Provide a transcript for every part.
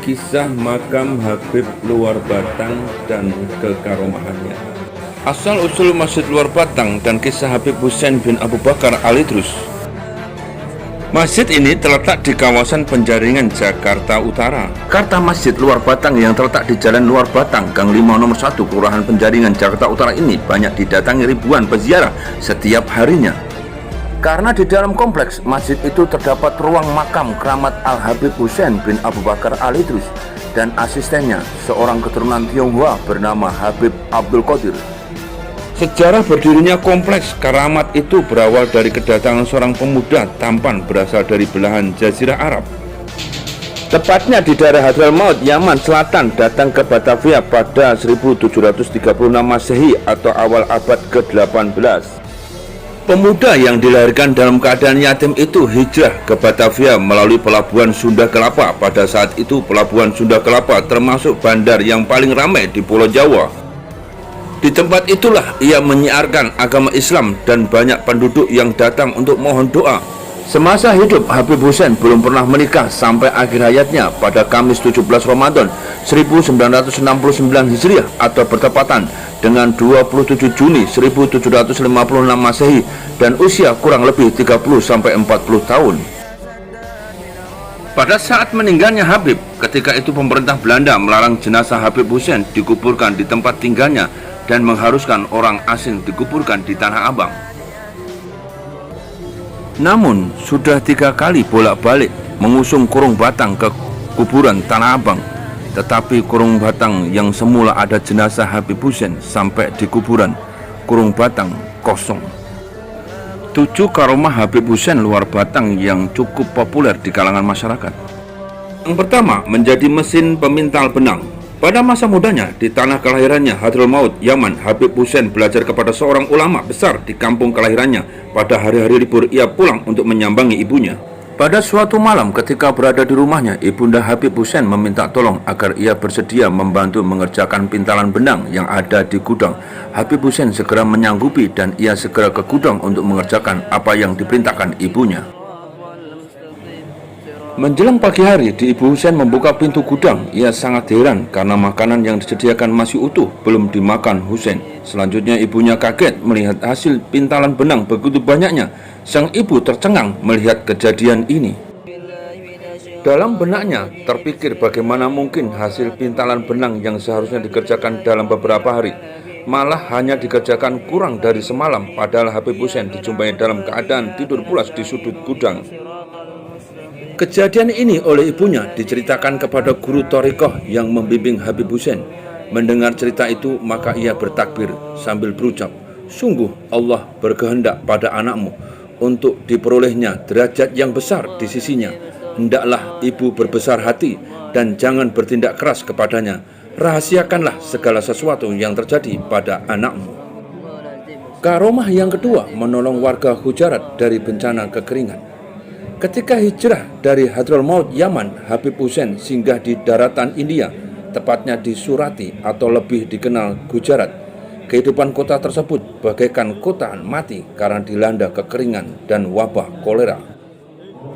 Kisah makam Habib Luar Batang dan kekaromahannya. Asal-usul Masjid Luar Batang dan kisah Habib Husain bin Abu Bakar Al-Idrus. Masjid ini terletak di kawasan Penjaringan, Jakarta Utara. Kata Masjid Luar Batang yang terletak di Jalan Luar Batang, Gang 5 nomor 1, Kelurahan Penjaringan, Jakarta Utara ini banyak didatangi ribuan peziarah setiap harinya. Karena di dalam kompleks masjid itu terdapat ruang makam keramat Al-Habib Husain bin Abu Bakar Al-Idrus dan asistennya, seorang keturunan Tionghoa bernama Habib Abdul Qadir. Sejarah berdirinya kompleks keramat itu berawal dari kedatangan seorang pemuda tampan berasal dari belahan Jazirah Arab. Tepatnya di daerah Hadramaut, Yaman Selatan, datang ke Batavia pada 1736 Masehi atau awal abad ke-18. Pemuda yang dilahirkan dalam keadaan yatim itu hijrah ke Batavia melalui pelabuhan Sunda Kelapa. Pada saat itu pelabuhan Sunda Kelapa termasuk bandar yang paling ramai di Pulau Jawa. Di tempat itulah ia menyiarkan agama Islam dan banyak penduduk yang datang untuk mohon doa. Semasa hidup, Habib Husain belum pernah menikah sampai akhir hayatnya pada Kamis 17 Ramadan 1969 Hijriah atau bertepatan dengan 27 Juni 1756 Masehi dan usia kurang lebih 30-40 tahun. Pada saat meninggalnya Habib, ketika itu pemerintah Belanda melarang jenazah Habib Husain dikuburkan di tempat tinggalnya dan mengharuskan orang asing dikuburkan di Tanah Abang. Namun, sudah 3 kali bolak-balik mengusung Kurung Batang ke kuburan Tanah Abang, tetapi Kurung Batang yang semula ada jenazah Habib Husain sampai di kuburan Kurung Batang kosong. 7 karomah Habib Husain Luar Batang yang cukup populer di kalangan masyarakat. Yang pertama, menjadi mesin pemintal benang. Pada masa mudanya, di tanah kelahirannya Hadramaut, Yaman, Habib Husain belajar kepada seorang ulama besar di kampung kelahirannya. Pada hari-hari libur ia pulang untuk menyambangi ibunya. Pada suatu malam ketika berada di rumahnya, ibunda Habib Husain meminta tolong agar ia bersedia membantu mengerjakan pintalan benang yang ada di gudang. Habib Husain segera menyanggupi dan ia segera ke gudang untuk mengerjakan apa yang diperintahkan ibunya. Menjelang pagi hari, Ibu Husain membuka pintu gudang. Ia sangat heran karena makanan yang disediakan masih utuh, belum dimakan Husain. Selanjutnya ibunya kaget melihat hasil pintalan benang begitu banyaknya. Sang ibu tercengang melihat kejadian ini. Dalam benaknya terpikir bagaimana mungkin hasil pintalan benang yang seharusnya dikerjakan dalam beberapa hari malah hanya dikerjakan kurang dari semalam, padahal Habib Husain dijumpai dalam keadaan tidur pulas di sudut gudang. Kejadian ini oleh ibunya diceritakan kepada guru Thariqah yang membimbing Habib Husain. Mendengar cerita itu, maka ia bertakbir sambil berucap, "Sungguh Allah berkehendak pada anakmu untuk diperolehnya derajat yang besar di sisinya. Hendaklah ibu berbesar hati dan jangan bertindak keras kepadanya. Rahasiakanlah segala sesuatu yang terjadi pada anakmu." Karomah yang kedua, menolong warga Gujarat dari bencana kekeringan. Ketika hijrah dari Hadramaut, Yaman, Habib Husain singgah di daratan India, tepatnya di Surati atau lebih dikenal Gujarat. Kehidupan kota tersebut bagaikan kota mati karena dilanda kekeringan dan wabah kolera.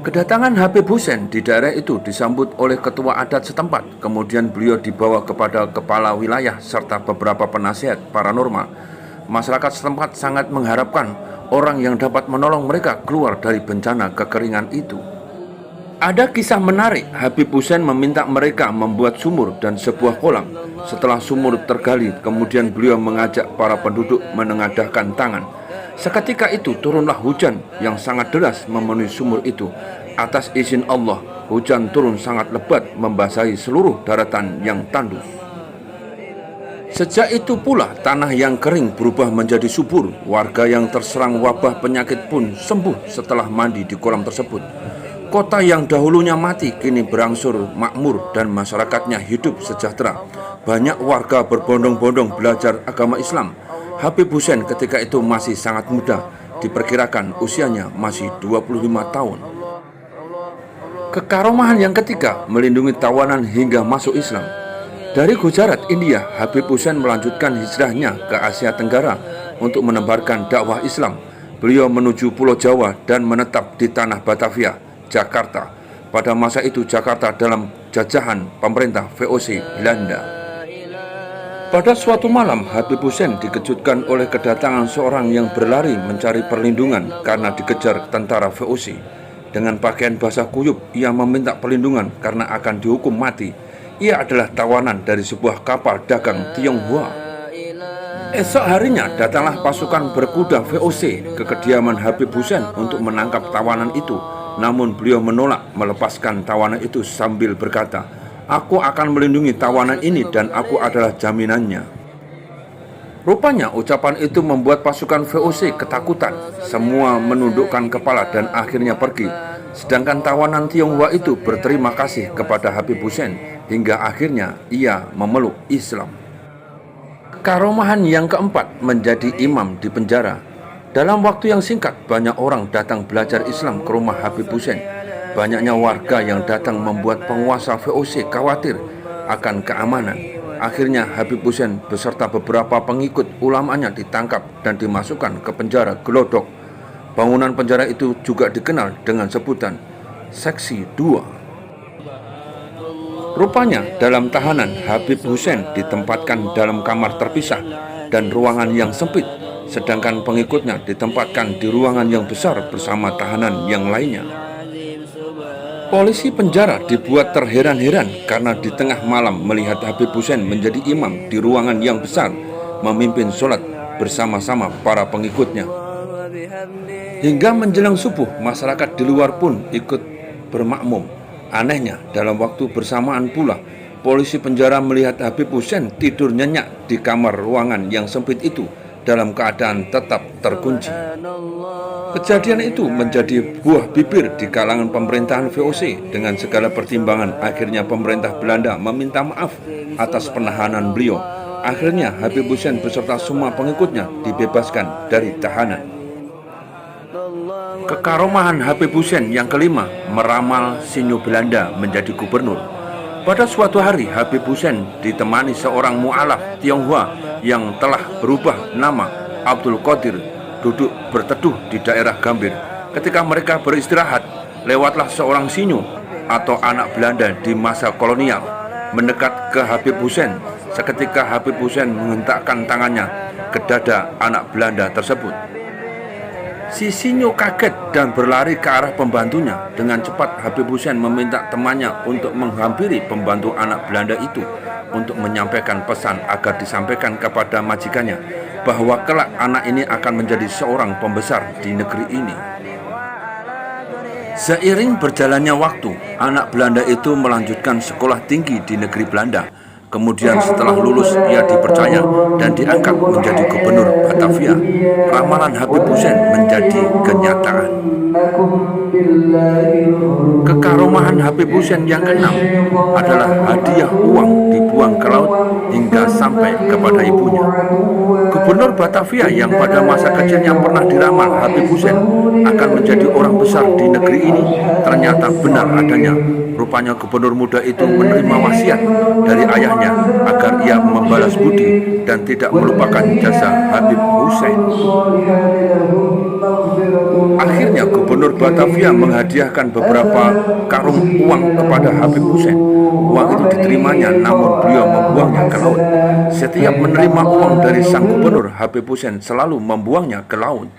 Kedatangan Habib Husain di daerah itu disambut oleh ketua adat setempat, kemudian beliau dibawa kepada kepala wilayah serta beberapa penasihat paranormal. Masyarakat setempat sangat mengharapkan orang yang dapat menolong mereka keluar dari bencana kekeringan itu. Ada kisah menarik, Habib Husain meminta mereka membuat sumur dan sebuah kolam. Setelah sumur tergali, kemudian beliau mengajak para penduduk menengadahkan tangan. Seketika itu turunlah hujan yang sangat deras memenuhi sumur itu. Atas izin Allah, hujan turun sangat lebat membasahi seluruh daratan yang tandus. Sejak itu pula tanah yang kering berubah menjadi subur. Warga yang terserang wabah penyakit pun sembuh setelah mandi di kolam tersebut. Kota yang dahulunya mati kini berangsur makmur dan masyarakatnya hidup sejahtera. Banyak warga berbondong-bondong belajar agama Islam. Habib Husain ketika itu masih sangat muda, diperkirakan usianya masih 25 tahun. Kekaromahan yang ketiga, melindungi tawanan hingga masuk Islam. Dari Gujarat, India, Habib Husain melanjutkan hijrahnya ke Asia Tenggara untuk menebarkan dakwah Islam. Beliau menuju Pulau Jawa dan menetap di tanah Batavia, Jakarta. Pada masa itu Jakarta dalam jajahan pemerintah VOC Belanda. Pada suatu malam, Habib Hussein dikejutkan oleh kedatangan seorang yang berlari mencari perlindungan karena dikejar tentara VOC. Dengan pakaian basah kuyup, ia meminta perlindungan karena akan dihukum mati. Ia adalah tawanan dari sebuah kapal dagang Tionghoa. Esok harinya datanglah pasukan berkuda VOC ke kediaman Habib Hussein untuk menangkap tawanan itu. Namun beliau menolak melepaskan tawanan itu sambil berkata, "Aku akan melindungi tawanan ini dan aku adalah jaminannya." Rupanya ucapan itu membuat pasukan VOC ketakutan. Semua menundukkan kepala dan akhirnya pergi. Sedangkan tawanan Tionghoa itu berterima kasih kepada Habib Hussein hingga akhirnya ia memeluk Islam. Karomahan yang keempat, menjadi imam di penjara. Dalam waktu yang singkat, banyak orang datang belajar Islam ke rumah Habib Hussein. Banyaknya warga yang datang membuat penguasa VOC khawatir akan keamanan. Akhirnya Habib Hussein beserta beberapa pengikut ulamanya ditangkap dan dimasukkan ke penjara Glodok. Bangunan penjara itu juga dikenal dengan sebutan Seksi 2. Rupanya dalam tahanan, Habib Hussein ditempatkan dalam kamar terpisah dan ruangan yang sempit, sedangkan pengikutnya ditempatkan di ruangan yang besar bersama tahanan yang lainnya. Polisi penjara dibuat terheran-heran karena di tengah malam melihat Habib Hussein menjadi imam di ruangan yang besar, memimpin sholat bersama-sama para pengikutnya. Hingga menjelang subuh, masyarakat di luar pun ikut bermakmum. Anehnya, dalam waktu bersamaan pula, polisi penjara melihat Habib Hussein tidur nyenyak di kamar ruangan yang sempit itu dalam keadaan tetap terkunci. Kejadian itu menjadi buah bibir di kalangan pemerintahan VOC. Dengan segala pertimbangan, akhirnya pemerintah Belanda meminta maaf atas penahanan beliau. Akhirnya Habib Hussein beserta semua pengikutnya dibebaskan dari tahanan. Kekaromahan Habib Hussein yang kelima, meramal Sinyo Belanda menjadi gubernur. Pada suatu hari, Habib Hussein ditemani seorang mu'alaf Tionghoa yang telah berubah nama, Abdul Qadir, duduk berteduh di daerah Gambir. Ketika mereka beristirahat, lewatlah seorang Sinyo atau anak Belanda di masa kolonial mendekat ke Habib Hussein. Seketika Habib Hussein menghentakkan tangannya ke dada anak Belanda tersebut. Si Sinyo kaget dan berlari ke arah pembantunya. Dengan cepat Habib Hussein meminta temannya untuk menghampiri pembantu anak Belanda itu untuk menyampaikan pesan agar disampaikan kepada majikannya bahwa kelak anak ini akan menjadi seorang pembesar di negeri ini. Seiring berjalannya waktu, anak Belanda itu melanjutkan sekolah tinggi di negeri Belanda. Kemudian setelah lulus, ia dipercaya dan diangkat menjadi gubernur Batavia. Ramalan Habib Hussein menjadi kenyataan. Kekaromahan Habib Hussein yang keenam adalah hadiah uang dibuang ke laut hingga sampai kepada ibunya. Gubernur Batavia yang pada masa kecilnya pernah diramal Habib Hussein akan menjadi orang besar di negeri ini, ternyata benar adanya. Rupanya gubernur muda itu menerima wasiat dari ayahnya agar ia membalas budi dan tidak melupakan jasa Habib Hussein. Akhirnya gubernur Batavia menghadiahkan beberapa karung uang kepada Habib Hussein. Uang itu diterimanya, namun beliau membuangnya ke laut. Setiap menerima uang dari sang gubernur, Habib Hussein selalu membuangnya ke laut.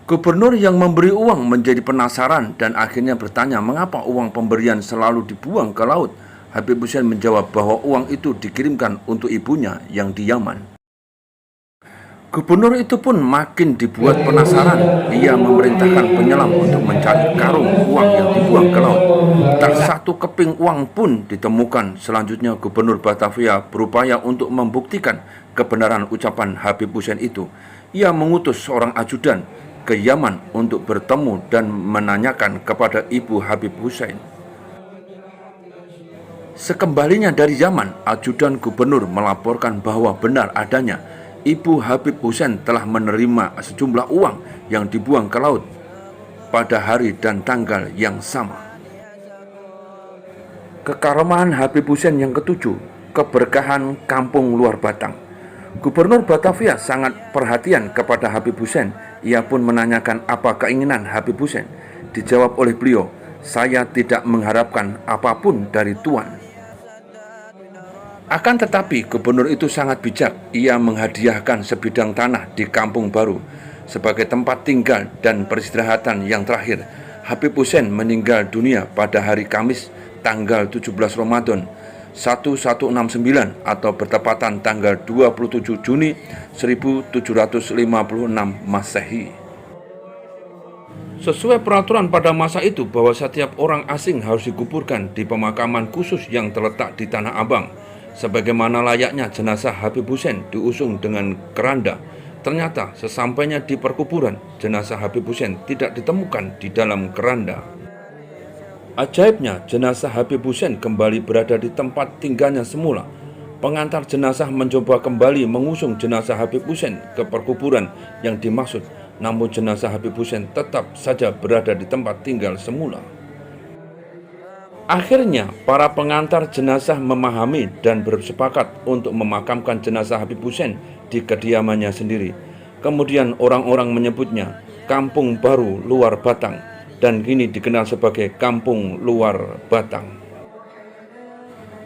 Gubernur yang memberi uang menjadi penasaran dan akhirnya bertanya mengapa uang pemberian selalu dibuang ke laut. Habib Hussein menjawab bahwa uang itu dikirimkan untuk ibunya yang di Yaman. Gubernur itu pun makin dibuat penasaran. Ia memerintahkan penyelam untuk mencari karung uang yang dibuang ke laut. Tak satu keping uang pun ditemukan. Selanjutnya Gubernur Batavia berupaya untuk membuktikan kebenaran ucapan Habib Hussein itu. Ia mengutus seorang ajudan ke Yaman untuk bertemu dan menanyakan kepada ibu Habib Hussein. Sekembalinya dari Yaman, ajudan gubernur melaporkan bahwa benar adanya ibu Habib Hussein telah menerima sejumlah uang yang dibuang ke laut pada hari dan tanggal yang sama. Kekaromahan Habib Hussein yang ketujuh, keberkahan kampung luar Batang. Gubernur Batavia sangat perhatian kepada Habib Hussein. Ia pun menanyakan apa keinginan Habib Hussein. Dijawab oleh beliau, Saya tidak mengharapkan apapun dari Tuan. Akan tetapi gubernur itu sangat bijak. Ia menghadiahkan sebidang tanah di Kampung Baru sebagai tempat tinggal dan peristirahatan yang terakhir. Habib Hussein meninggal dunia pada hari Kamis tanggal 17 Ramadan 1169 atau bertepatan tanggal 27 Juni 1756 Masehi. Sesuai peraturan pada masa itu bahwa setiap orang asing harus dikuburkan di pemakaman khusus yang terletak di Tanah Abang. Sebagaimana layaknya jenazah Habib Hussein diusung dengan keranda. Ternyata sesampainya di perkuburan, jenazah Habib Hussein tidak ditemukan di dalam keranda. Ajaibnya, jenazah Habib Hussein kembali berada di tempat tinggalnya semula. Pengantar jenazah mencoba kembali mengusung jenazah Habib Hussein ke perkuburan yang dimaksud, namun jenazah Habib Hussein tetap saja berada di tempat tinggal semula. Akhirnya, para pengantar jenazah memahami dan bersepakat untuk memakamkan jenazah Habib Hussein di kediamannya sendiri. Kemudian orang-orang menyebutnya Kampung Baru Luar Batang dan kini dikenal sebagai Kampung Luar Batang.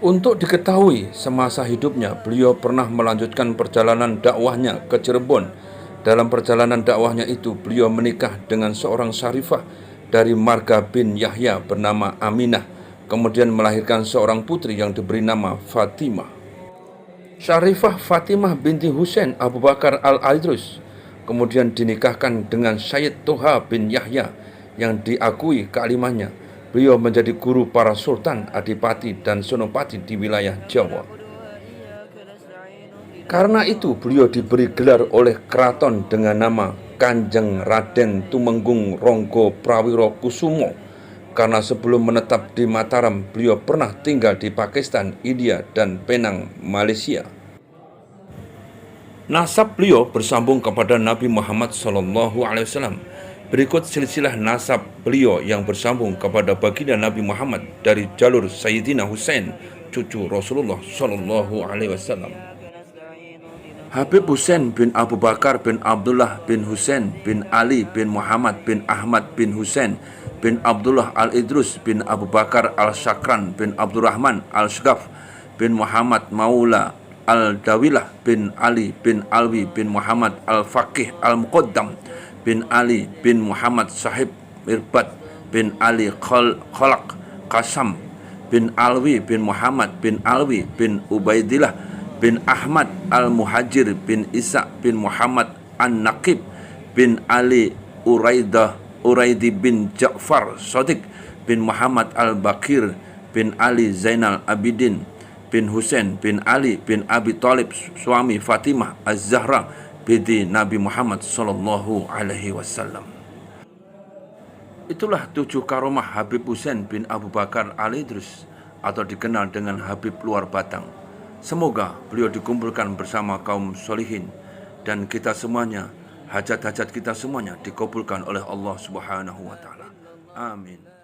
Untuk diketahui, semasa hidupnya beliau pernah melanjutkan perjalanan dakwahnya ke Cirebon. Dalam perjalanan dakwahnya itu, beliau menikah dengan seorang syarifah dari marga bin Yahya bernama Aminah. Kemudian melahirkan seorang putri yang diberi nama Fatimah. Syarifah Fatimah binti Hussein Abu Bakar al-Idrus kemudian dinikahkan dengan Syed Toha bin Yahya yang diakui kealimannya. Beliau menjadi guru para sultan, adipati, dan senopati di wilayah Jawa. Karena itu beliau diberi gelar oleh keraton dengan nama Kanjeng Raden Tumenggung Ronggo Prawiro Kusumo. Karena sebelum menetap di Mataram, beliau pernah tinggal di Pakistan, India, dan Penang, Malaysia. Nasab beliau bersambung kepada Nabi Muhammad SAW. Berikut silsilah nasab beliau yang bersambung kepada baginda Nabi Muhammad dari jalur Sayyidina Hussein, cucu Rasulullah SAW. Habib Hussein bin Abu Bakar bin Abdullah bin Hussein bin Ali bin Muhammad bin Ahmad bin Hussein bin Abdullah al-Idrus bin Abu Bakar al-Syakran bin Abdurrahman al-Syagaf bin Muhammad Maula al-Dawilah bin Ali bin Alwi bin Muhammad al-Faqih al-Muqaddam bin Ali bin Muhammad Sahib Mirbat bin Ali Khalaq Qasam bin Alwi bin Muhammad bin Alwi bin Ubaidillah bin Ahmad al-Muhajir bin Isa bin Muhammad an-Naqib bin Ali Uraidi bin Ja'far Shadiq bin Muhammad al-Bakir bin Ali Zainal Abidin bin Hussein bin Ali bin Abi Thalib suami Fatimah Az-Zahra binti Nabi Muhammad SAW. Itulah 7 karomah Habib Hussein bin Abu Bakar al-Idrus atau dikenal dengan Habib Luar Batang. Semoga beliau dikumpulkan bersama kaum solihin dan kita semuanya, hajat-hajat kita semuanya dikabulkan oleh Allah Subhanahu wa Ta'ala. Amin.